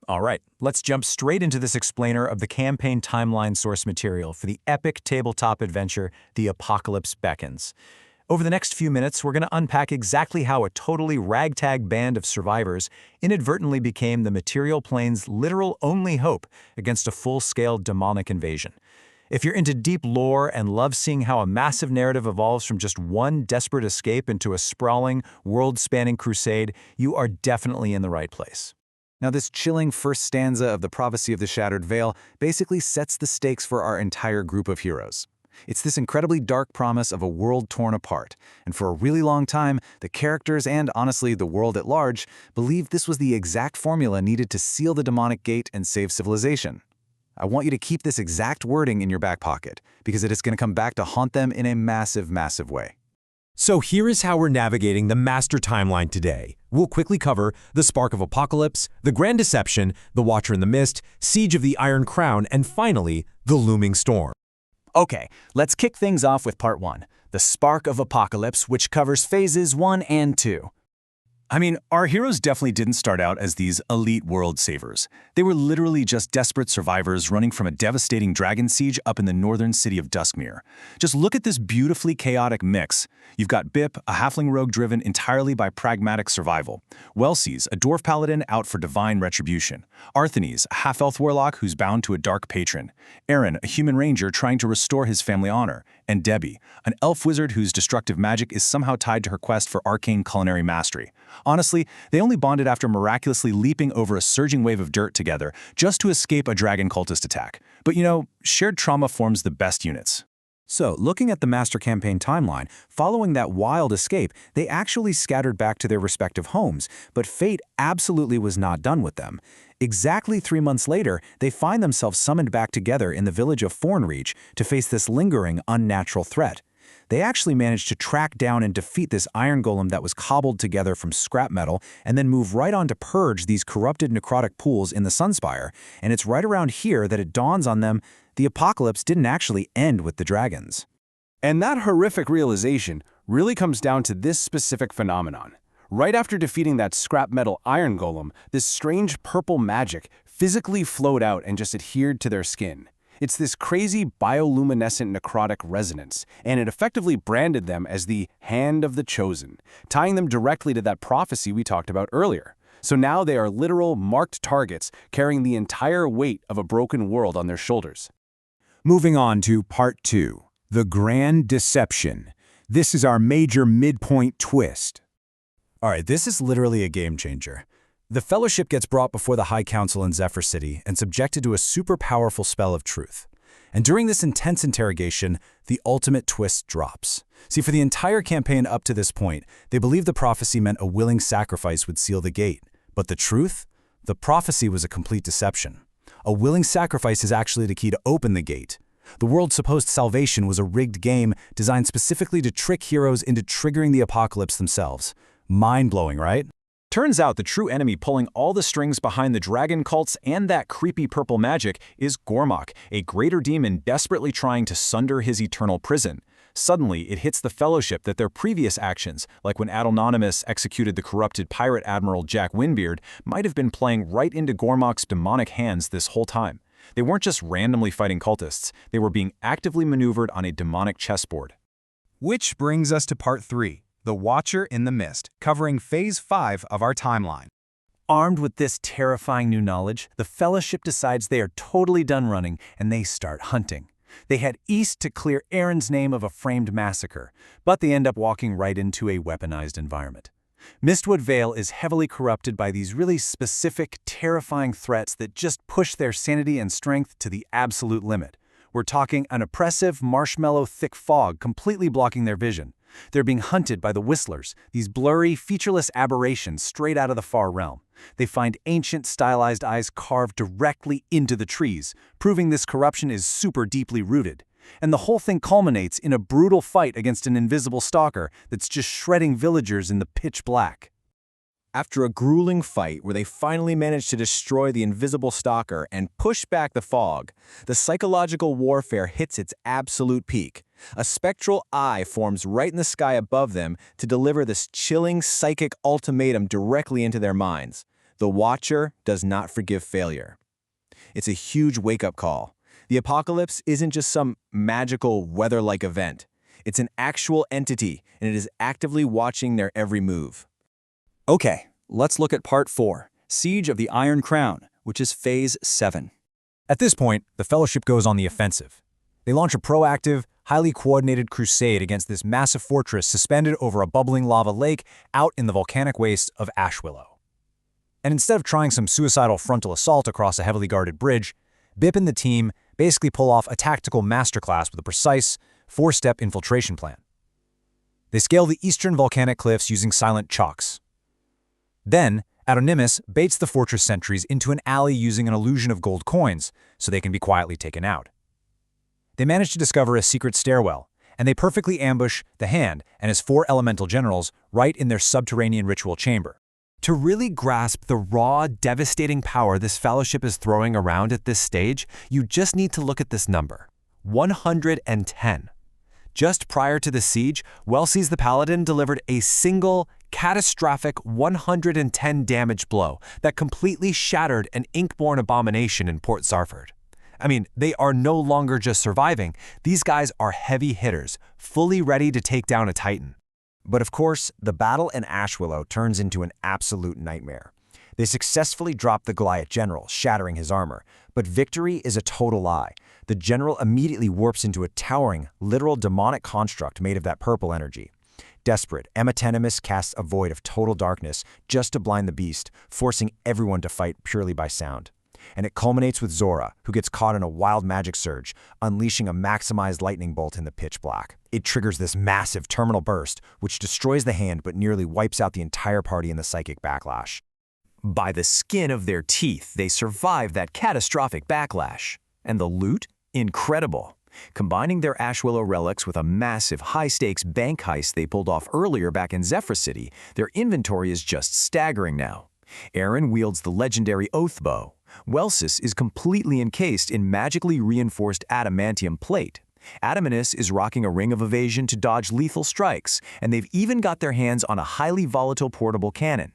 All right, let's jump straight into this explainer of the campaign timeline source material for the epic tabletop adventure, The Apocalypse Beckons. Over the next few minutes, we're going to unpack exactly how a totally ragtag band of survivors inadvertently became the material plane's literal only hope against a full-scale demonic invasion. If you're into deep lore and love seeing how a massive narrative evolves from just one desperate escape into a sprawling, world-spanning crusade, you are definitely in the right place. Now, this chilling first stanza of the Prophecy of the Shattered Veil basically sets the stakes for our entire group of heroes. It's this incredibly dark promise of a world torn apart, and for a really long time, the characters and, honestly, the world at large believed this was the exact formula needed to seal the demonic gate and save civilization. I want you to keep this exact wording in your back pocket, because it is going to come back to haunt them in a massive, massive way. So here is how we're navigating the master timeline today. We'll quickly cover the Spark of Apocalypse, the Grand Deception, the Watcher in the Mist, Siege of the Iron Crown, and finally, the Looming Storm. Okay, let's kick things off with Part 1, the Spark of Apocalypse, which covers Phases 1 and 2. I mean, our heroes definitely didn't start out as these elite world savers. They were literally just desperate survivors running from a devastating dragon siege up in the northern city of Duskmere. Just look at this beautifully chaotic mix. You've got Bip, a halfling rogue driven entirely by pragmatic survival. Welsies, a dwarf paladin out for divine retribution. Arthenes, a half-elf warlock who's bound to a dark patron. Aaron, a human ranger trying to restore his family honor. And Debbie, an elf wizard whose destructive magic is somehow tied to her quest for arcane culinary mastery. Honestly, they only bonded after miraculously leaping over a surging wave of dirt together just to escape a dragon cultist attack. But you know, shared trauma forms the best units. So, looking at the Master Campaign timeline, following that wild escape, they actually scattered back to their respective homes, but fate absolutely was not done with them. Exactly 3 months later, they find themselves summoned back together in the village of Thornreach to face this lingering, unnatural threat. They actually managed to track down and defeat this iron golem that was cobbled together from scrap metal and then move right on to purge these corrupted necrotic pools in the Sunspire, and it's right around here that it dawns on them the apocalypse didn't actually end with the dragons. And that horrific realization really comes down to this specific phenomenon. Right after defeating that scrap metal iron golem, this strange purple magic physically flowed out and just adhered to their skin. It's this crazy bioluminescent necrotic resonance, and it effectively branded them as the Hand of the Chosen, tying them directly to that prophecy we talked about earlier. So now they are literal marked targets carrying the entire weight of a broken world on their shoulders. Moving on to Part 2, the Grand Deception. This is our major midpoint twist. All right, this is literally a game changer. The Fellowship gets brought before the High Council in Zephyr City and subjected to a super powerful spell of truth. And during this intense interrogation, the ultimate twist drops. See, for the entire campaign up to this point, they believed the prophecy meant a willing sacrifice would seal the gate. But the truth? The prophecy was a complete deception. A willing sacrifice is actually the key to open the gate. The world's supposed salvation was a rigged game designed specifically to trick heroes into triggering the apocalypse themselves. Mind-blowing, right? Turns out the true enemy pulling all the strings behind the dragon cults and that creepy purple magic is Gormok, a greater demon desperately trying to sunder his eternal prison. Suddenly, it hits the Fellowship that their previous actions, like when Adononymous executed the corrupted pirate admiral Jack Windbeard, might have been playing right into Gormok's demonic hands this whole time. They weren't just randomly fighting cultists, they were being actively maneuvered on a demonic chessboard. Which brings us to Part 3, the Watcher in the Mist, covering Phase 5 of our timeline. Armed with this terrifying new knowledge, the Fellowship decides they are totally done running and they start hunting. They head east to clear Aaron's name of a framed massacre, but they end up walking right into a weaponized environment. Mistwood Vale is heavily corrupted by these really specific, terrifying threats that just push their sanity and strength to the absolute limit. We're talking an oppressive, marshmallow thick fog completely blocking their vision. They're being hunted by the Whistlers, these blurry, featureless aberrations straight out of the far realm. They find ancient, stylized eyes carved directly into the trees, proving this corruption is super deeply rooted. And the whole thing culminates in a brutal fight against an invisible stalker that's just shredding villagers in the pitch black. After a grueling fight where they finally managed to destroy the invisible stalker and push back the fog, the psychological warfare hits its absolute peak. A spectral eye forms right in the sky above them to deliver this chilling psychic ultimatum directly into their minds. The Watcher does not forgive failure. It's a huge wake-up call. The apocalypse isn't just some magical weather-like event. It's an actual entity, and it is actively watching their every move. Okay, let's look at Part 4, Siege of the Iron Crown, which is Phase 7. At this point, the Fellowship goes on the offensive. They launch a proactive, highly coordinated crusade against this massive fortress suspended over a bubbling lava lake out in the volcanic waste of Ash Willow. And instead of trying some suicidal frontal assault across a heavily guarded bridge, Bip and the team basically pull off a tactical masterclass with a precise, four-step infiltration plan. They scale the eastern volcanic cliffs using silent chalks. Then, Adonimus baits the fortress sentries into an alley using an illusion of gold coins so they can be quietly taken out. They manage to discover a secret stairwell, and they perfectly ambush the Hand and his 4 elemental generals right in their subterranean ritual chamber. To really grasp the raw, devastating power this Fellowship is throwing around at this stage, you just need to look at this number, 110. Just prior to the siege, Welsies the Paladin delivered a single, catastrophic 110 damage blow that completely shattered an Inkborn abomination in Port Zarford. I mean, they are no longer just surviving. These guys are heavy hitters, fully ready to take down a Titan. But of course, the battle in Ash Willow turns into an absolute nightmare. They successfully drop the Goliath general, shattering his armor, but victory is a total lie. The general immediately warps into a towering, literal demonic construct made of that purple energy. Desperate, Emetenimus casts a void of total darkness just to blind the beast, forcing everyone to fight purely by sound. And it culminates with Zora, who gets caught in a wild magic surge, unleashing a maximized lightning bolt in the pitch black. It triggers this massive terminal burst, which destroys the Hand but nearly wipes out the entire party in the psychic backlash. By the skin of their teeth, they survive that catastrophic backlash. And the loot? Incredible. Combining their Ash Willow relics with a massive high-stakes bank heist they pulled off earlier back in Zephyr City, their inventory is just staggering now. Aaron wields the legendary Oath Bow. Welsis is completely encased in magically reinforced adamantium plate. Adaminis is rocking a ring of evasion to dodge lethal strikes, and they've even got their hands on a highly volatile portable cannon.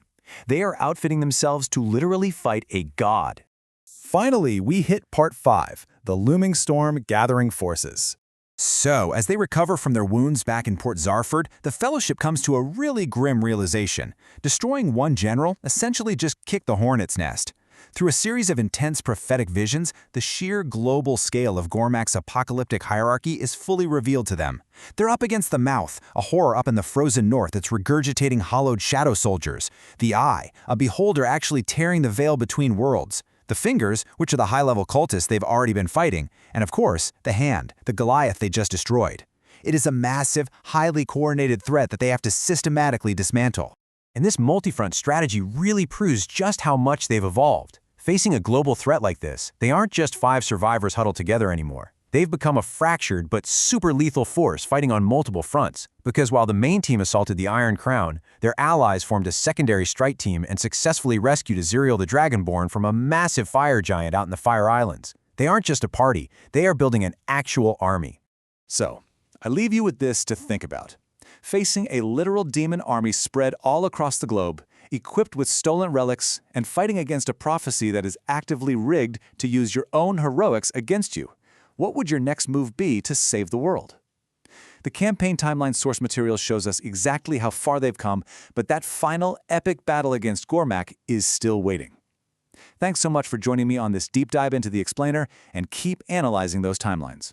They are outfitting themselves to literally fight a god. Finally, we hit Part 5, the looming storm gathering forces. So, as they recover from their wounds back in Port Zarford, the Fellowship comes to a really grim realization. Destroying one general essentially just kicked the hornet's nest. Through a series of intense prophetic visions, the sheer global scale of Gormak's apocalyptic hierarchy is fully revealed to them. They're up against the Mouth, a horror up in the frozen north that's regurgitating hollowed shadow soldiers. The Eye, a beholder actually tearing the veil between worlds. The Fingers, which are the high-level cultists they've already been fighting. And of course, the Hand, the Goliath they just destroyed. It is a massive, highly coordinated threat that they have to systematically dismantle. And this multi-front strategy really proves just how much they've evolved. Facing a global threat like this, they aren't just 5 survivors huddled together anymore. They've become a fractured but super lethal force fighting on multiple fronts. Because while the main team assaulted the Iron Crown, their allies formed a secondary strike team and successfully rescued Aziriel the Dragonborn from a massive fire giant out in the Fire Islands. They aren't just a party, they are building an actual army. So, I leave you with this to think about. Facing a literal demon army spread all across the globe, equipped with stolen relics, and fighting against a prophecy that is actively rigged to use your own heroics against you. What would your next move be to save the world? The campaign timeline source material shows us exactly how far they've come, but that final epic battle against Gormak is still waiting. Thanks so much for joining me on this deep dive into the Explainer, and keep analyzing those timelines.